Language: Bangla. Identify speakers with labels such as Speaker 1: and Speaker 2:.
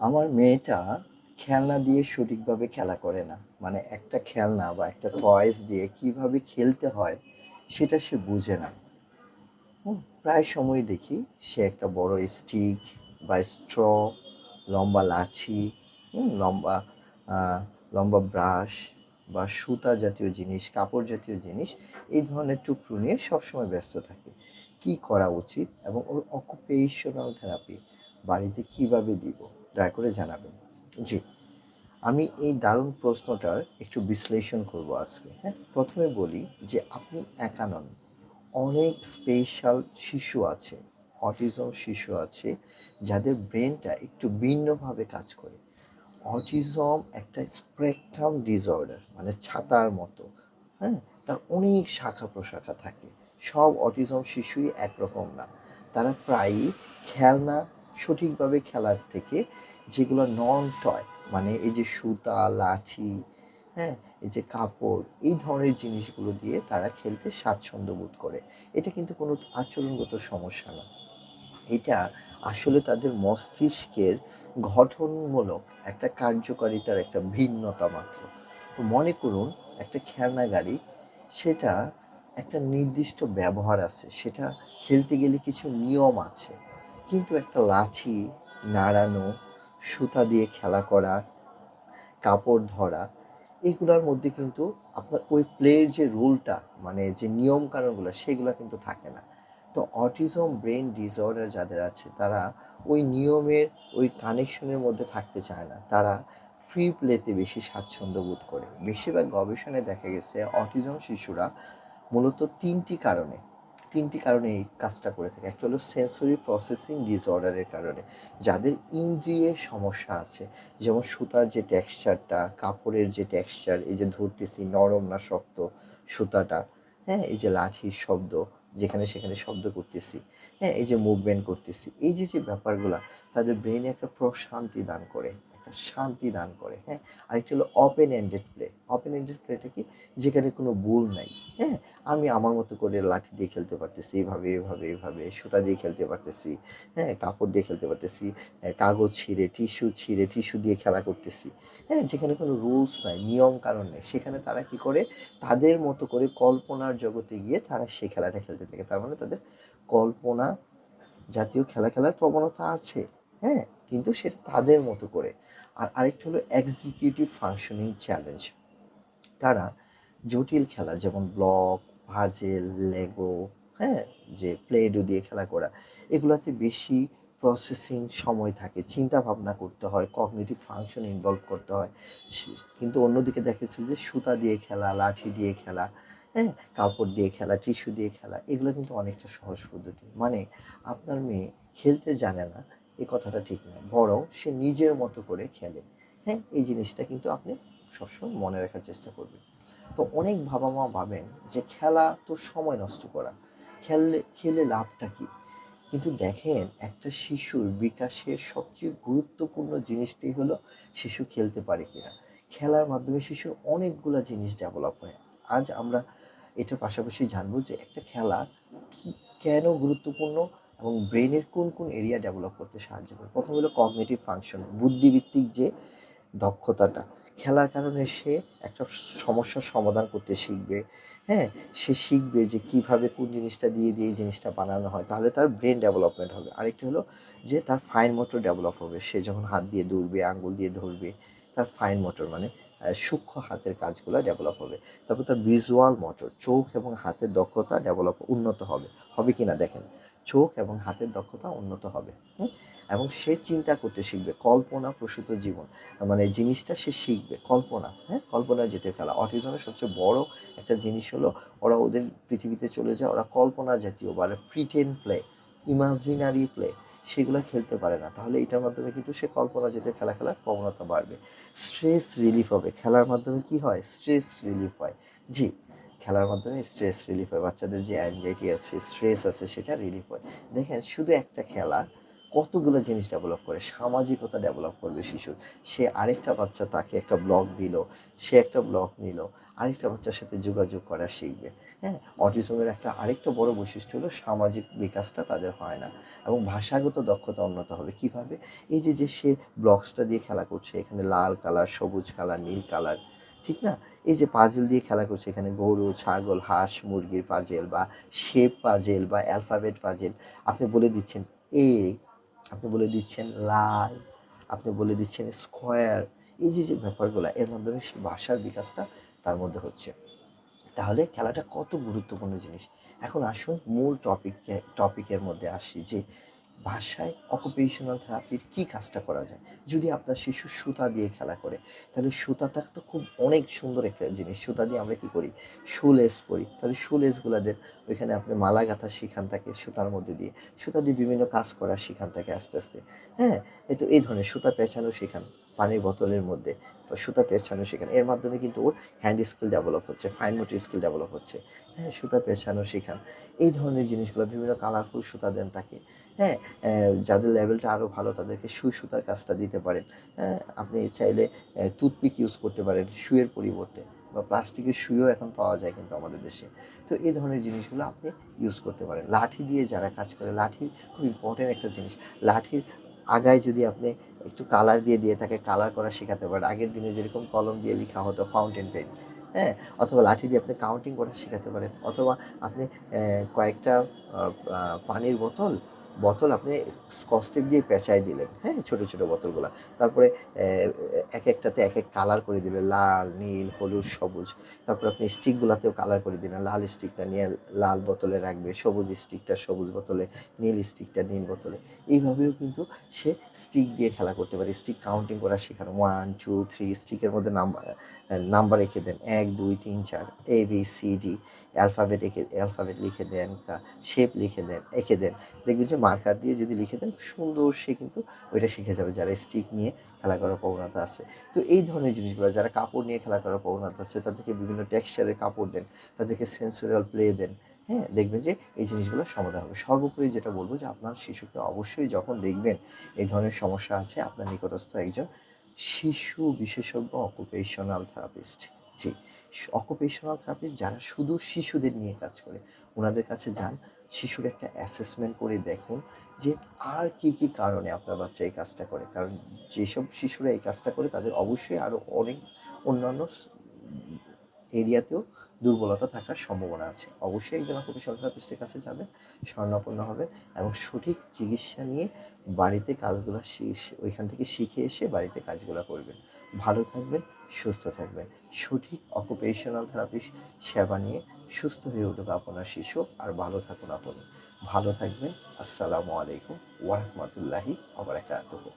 Speaker 1: আমার মেয়েটা খেলনা দিয়ে সঠিকভাবে খেলা করে না। মানে একটা খেলনা বা একটা টয়েস দিয়ে কিভাবে খেলতে হয় সেটা সে বুঝে না। প্রায় সময় দেখি সে একটা বড় স্টিক বা স্ট্র, লম্বা লাঠি, লম্বা আহ, লম্বা ব্রাশ বা সুতা জাতীয় জিনিস, কাপড় জাতীয় জিনিস, এই ধরনের টুকরো নিয়ে সবসময় ব্যস্ত থাকে। কি করা উচিত এবং ওর অকুপেশনাল থেরাপি বাড়িতে কিভাবে দিব, দয়া করে জানাবেন। জি, আমি এই দারুণ প্রশ্নটার একটু বিশ্লেষণ করব আজকে। হ্যাঁ, প্রথমে বলি যে আপনি একা নন। অনেক স্পেশাল শিশু আছে, অটিজম শিশু আছে, যাদের ব্রেনটা একটু ভিন্নভাবে কাজ করে। অটিজম একটা স্পেকট্রাম ডিসঅর্ডার, মানে ছাতার মতো। হ্যাঁ, তার অনেক শাখা প্রশাখা থাকে। সব অটিজম শিশুই একরকম না। তারা প্রায়ই খেলনা সঠিকভাবে খেলার থেকে, যেগুলো নন টয়, মানে এই যে সুতা, লাঠি, হ্যাঁ, এই যে কাপড়, এই ধরনের জিনিসগুলো দিয়ে তারা খেলতে স্বাচ্ছন্দ্য বোধ করে। এটা কিন্তু কোনো আচরণগত সমস্যা না। এটা আসলে তাদের মস্তিষ্কের গঠনমূলক একটা কার্যকারিতার একটা ভিন্নতা মাত্র। তো মনে করুন একটা খেলনা গাড়ি, সেটা একটা নির্দিষ্ট ব্যবহার আছে, সেটা খেলতে গেলে কিছু নিয়ম আছে। কিন্তু একটা লাঠি নাড়ানো, সুতা দিয়ে খেলা করা, কাপড় ধরা, এগুলার মধ্যে কিন্তু আপনার ওই প্লের যে রুলটা, মানে যে নিয়ম কানুনগুলো, সেগুলো কিন্তু থাকে না। তো অটিজম ব্রেন ডিসঅর্ডার যাদের আছে, তারা ওই নিয়মের, ওই কানেকশনের মধ্যে থাকতে চায় না। তারা ফ্রি প্লেতে বেশি স্বাচ্ছন্দ্য বোধ করে। বেশিরভাগ গবেষণায় দেখা গেছে অটিজম শিশুরা মূলত ৩টি কারণে এই কাজটা করে থাকে। একটা হলো সেন্সরি প্রসেসিং ডিসঅর্ডারের কারণে, যাদের ইন্দ্রিয়ের সমস্যা আছে। যেমন সুতার যে টেক্সচারটা, কাপড়ের যে টেক্সচার, এই যে ধরতেছি নরম না শক্ত সুতাটা, হ্যাঁ, এই যে লাঠির শব্দ, যেখানে সেখানে শব্দ করতেছি, হ্যাঁ, এই যে মুভমেন্ট করতেছি, এই যে যে ব্যাপারগুলা তাদের ব্রেনে একটা প্রশান্তি দান করে, একটা শান্তি দান করে। হ্যাঁ, আরেকটি হলো open ended play. Open ended প্লেটা কি? যেখানে কোনো ভুল নাই। হ্যাঁ, আমি আমার মতো করে লাঠি দিয়ে খেলতে পারতেছি, এভাবে এভাবে এভাবে সুতা দিয়ে খেলতে পারতেছি, হ্যাঁ, কাপড় দিয়ে খেলতে পারতেছি, কাগজ ছিঁড়ে, টিস্যু দিয়ে খেলা করতেছি। হ্যাঁ, যেখানে কোনো রুলস নাই, নিয়ম কানুন নেই, সেখানে তারা কি করে? তাদের মতো করে কল্পনার জগতে গিয়ে তারা সেই খেলাটা খেলতে থাকে। তার মানে তাদের কল্পনা জাতীয় খেলা খেলার প্রবণতা আছে। হ্যাঁ, কিন্তু সেটা তাদের মতো করে। আর আরেকটা হলো এক্সিকিউটিভ ফাংশনিং চ্যালেঞ্জ। তারা জটিল খেলা যেমন ব্লক, পাজেল, লেগো, হ্যাঁ, যে প্লে ডো দিয়ে খেলা করা, এগুলাতে বেশি প্রসেসিং সময় থাকে, চিন্তা ভাবনা করতে হয়, কগনিটিভ ফাংশন ইনভলভ করতে হয়। কিন্তু অন্যদিকে দেখেছি যে সুতা দিয়ে খেলা, লাঠি দিয়ে খেলা, হ্যাঁ, কাপড় দিয়ে খেলা, টিস্যু দিয়ে খেলা, এগুলো কিন্তু অনেকটা সহজ পদ্ধতি। মানে আপনার মেয়ে খেলতে জানে না, এ কথাটা ঠিক নয়, বরং সে নিজের মতো করে খেলে। হ্যাঁ, এই জিনিসটা কিন্তু আপনি সবসময় মনে রাখার চেষ্টা করবেন। তো অনেক বাবা মা ভাবেন যে খেলা তো সময় নষ্ট করা, খেলে লাভটা কি? কিন্তু দেখেন, একটা শিশুর বিকাশের সবচেয়ে গুরুত্বপূর্ণ জিনিসটাই হলো শিশু খেলতে পারে কিনা। খেলার মাধ্যমে শিশুর অনেকগুলা জিনিস ডেভেলপ হয়। আজ আমরা এটার পাশাপাশি জানবো যে একটা খেলা কি, কেন গুরুত্বপূর্ণ, এবং ব্রেনের কোন কোন এরিয়া ডেভেলপ করতে সাহায্য করে। প্রথম হলো কগনিটিভ ফাংশন, বুদ্ধিভিত্তিক যে দক্ষতাটা। খেলার কারণে সে একটা সমস্যার সমাধান করতে শিখবে। হ্যাঁ, সে শিখবে যে কিভাবে কোন জিনিসটা দিয়ে এই জিনিসটা বানানো হয়। তাহলে তার ব্রেন ডেভেলপমেন্ট হবে। আরেকটা হলো যে তার ফাইন মোটর ডেভেলপ হবে। সে যখন হাত দিয়ে দুলবে, আঙ্গুল দিয়ে ধরবে, তার ফাইন মোটর মানে সূক্ষ্ম হাতের কাজগুলো ডেভেলপ হবে। তারপর তার ভিজুয়াল মোটর, চোখ এবং হাতের দক্ষতা উন্নত হবে। হবে কিনা দেখেন, চোখ এবং হাতের দক্ষতা উন্নত হবে। হুম? এবং সে চিন্তা করতে শিখবে, কল্পনা প্রসূত জীবন, মানে জিনিসটা সে শিখবে, কল্পনা, হ্যাঁ, কল্পনার জাতীয় খেলা। অটিজমের সবচেয়ে বড় একটা জিনিস হলো ওরা ওদের পৃথিবীতে চলে যায়, ওরা কল্পনা জাতীয় বা প্রিটেন্ড প্লে, ইমাজিনারি প্লে, সেগুলো খেলতে পারে না। তাহলে এটার মাধ্যমে কিন্তু সে কল্পনা জাতীয় খেলা খেলার প্রবণতা বাড়বে। স্ট্রেস রিলিফ হবে। খেলার মাধ্যমে কি হয়? স্ট্রেস রিলিফ হয়। জি, খেলার মাধ্যমে স্ট্রেস রিলিফ হয়। বাচ্চাদের যে অ্যাংজাইটি আছে, স্ট্রেস আছে, সেটা রিলিফ হয়। দেখেন, শুধু একটা খেলা কতগুলো জিনিস ডেভেলপ করে, সামাজিকতা ডেভেলপ করবে শিশুর। সে আরেকটা বাচ্চা তাকে একটা ব্লক দিল, সে একটা ব্লক নিল, আরেকটা বাচ্চার সাথে যোগাযোগ করা শিখবে। হ্যাঁ, অটিজমের একটা আরেকটা বড় বৈশিষ্ট্য হলো সামাজিক বিকাশটা তাদের হয় না, এবং ভাষাগত দক্ষতা উন্নত হবে কিভাবে? এই যে যে সে ব্লকসটা দিয়ে খেলা করছে, এখানে লাল কালার, সবুজ কালার, নীল কালার, ঠিক না? এই যে পাজেল দিয়ে খেলা করছে, এখানে গরু, ছাগল, হাঁস, মুরগির পাজেল, বা শেপ পাজেল, বা অ্যালফাবেট পাজেল। আপনি বলে দিচ্ছেন এ, আপনি বলে দিচ্ছেন লাল, আপনি বলে দিচ্ছেন স্কোয়ার। এই যে যে ব্যাপারগুলো, এর মাধ্যমে সে ভাষার বিকাশটা তার মধ্যে হচ্ছে। তাহলে খেলাটা কত গুরুত্বপূর্ণ জিনিস। এখন আসুন মূল টপিকের মধ্যে আসি, যে ভাষায় অকুপেশনাল থেরাপির কী কাজটা করা যায়। যদি আপনার শিশু সুতা দিয়ে খেলা করে, তাহলে সুতাটা তো খুব অনেক সুন্দর একটা জিনিস। সুতা দিয়ে আমরা কী করি? শুলেস পরি। তাহলে শুলেসগুলা দেন, ওইখানে আপনি মালা গাঁথা শিখান তাকে সুতার মধ্যে দিয়ে। সুতা দিয়ে বিভিন্ন কাজ করা শিখান তাকে আস্তে আস্তে। হ্যাঁ, এই তো এই ধরনের সুতা পেঁচানো শেখান পানির বোতলের মধ্যে, বা সুতা পেঁচানো শেখান। এর মাধ্যমে কিন্তু ওর হ্যান্ড স্কিল ডেভেলপ হচ্ছে, ফাইন মোটর স্কিল ডেভেলপ হচ্ছে। হ্যাঁ, সুতা পেঁচানো শেখান। এই ধরনের জিনিসগুলো, বিভিন্ন কালারফুল সুতা দেন তাকে। হ্যাঁ, যাদের লেভেলটা আরও ভালো তাদেরকে সুই সুতার কাজটা দিতে পারেন। হ্যাঁ, আপনি চাইলে টুথপিক ইউজ করতে পারেন সুইয়ের পরিবর্তে, বা প্লাস্টিকের সুইও এখন পাওয়া যায় কিন্তু আমাদের দেশে। তো এই ধরনের জিনিসগুলো আপনি ইউজ করতে পারেন। লাঠি দিয়ে যারা কাজ করে, লাঠি খুব ইম্পর্টেন্ট একটা জিনিস। লাঠির আগায় যদি আপনি একটু কালার দিয়ে দিয়ে তাকে কালার করা শেখাতে পারেন, আগের দিনে যেরকম কলম দিয়ে লেখা হতো ফাউন্টেন পেন, হ্যাঁ, অথবা লাঠি দিয়ে আপনি কাউন্টিং করা শেখাতে পারেন, অথবা আপনি কয়েকটা পানির বোতল বোতল আপনি স্কচ টেপ দিয়ে পেঁচায় দিলেন, হ্যাঁ, ছোট ছোট বোতলগুলা। তারপরে এক একটাতে এক এক কালার করে দিলেন, লাল, নীল, হলুদ, সবুজ। তারপর আপনি স্টিকগুলাতেও কালার করে দিলেন, লাল স্টিকটা নিয়ে লাল বোতলে রাখবে, সবুজ স্টিকটা সবুজ বোতলে, নীল স্টিকটা নীল বোতলে। এইভাবেও কিন্তু সে স্টিক দিয়ে খেলা করতে পারে। স্টিক কাউন্টিং করা শেখানো, 1 2 3, স্টিকের মধ্যে নাম্বার নাম্বার রেখে দেন, 1 2 3 4, ABCD, অ্যালফাবেট লিখে দেন, শেপ লিখে দেন, এঁকে দেন। দেখবেন যে মার্কার দিয়ে যদি লিখে দেন, সুন্দর সে কিন্তু ওইটা শিখে যাবে, যারা স্টিক নিয়ে খেলা করার প্রবণতা আছে। তো এই ধরনের জিনিসগুলো, যারা কাপড় নিয়ে খেলা করার প্রবণতা আছে, তাদেরকে বিভিন্ন টেক্সচারের কাপড় দেন, তাদেরকে সেন্সোরিয়াল প্লে দেন। হ্যাঁ, দেখবেন যে এই জিনিসগুলো সমাধান হবে। সর্বোপরি যেটা বলবো, যে আপনার শিশুকে অবশ্যই যখন দেখবেন এই ধরনের সমস্যা আছে, আপনার নিকটস্থ একজন শিশু বিশেষজ্ঞ অকুপেশনাল থেরাপিস্ট, জি, অকুপেশনাল থেরাপিস্ট যারা শুধু শিশুদের নিয়ে কাজ করে, ওনাদের কাছে যান। শিশুর একটা অ্যাসেসমেন্ট করে দেখুন যে আর কি কি কারণে আপনার বাচ্চা এই কাজটা করে। কারণ যেসব শিশুরা এই কাজটা করে, তাদের অবশ্যই আরও অনেক অন্যান্য এরিয়াতেও দুর্বলতা থাকার সম্ভাবনা আছে। অবশ্যই একজন অকুপেশনাল থেরাপিস্টের কাছে যাবেন, শরণাপন্ন হবেন, এবং সঠিক চিকিৎসা নিয়ে বাড়িতে কাজগুলো ওইখান থেকে শিখে এসে বাড়িতে কাজগুলো করবেন। ভালো থাকবেন, সুস্থ থাকবেন। সঠিক অকুপেশনাল থেরাপিস্ট সেবা নিয়ে সুস্থ হয়ে উঠুক আপনার শিশু, আর ভালো থাকুন আপনি। ভালো থাকবেন। আসসালামু আলাইকুম ওয়া রাহমাতুল্লাহি ওয়া বারাকাতুহু।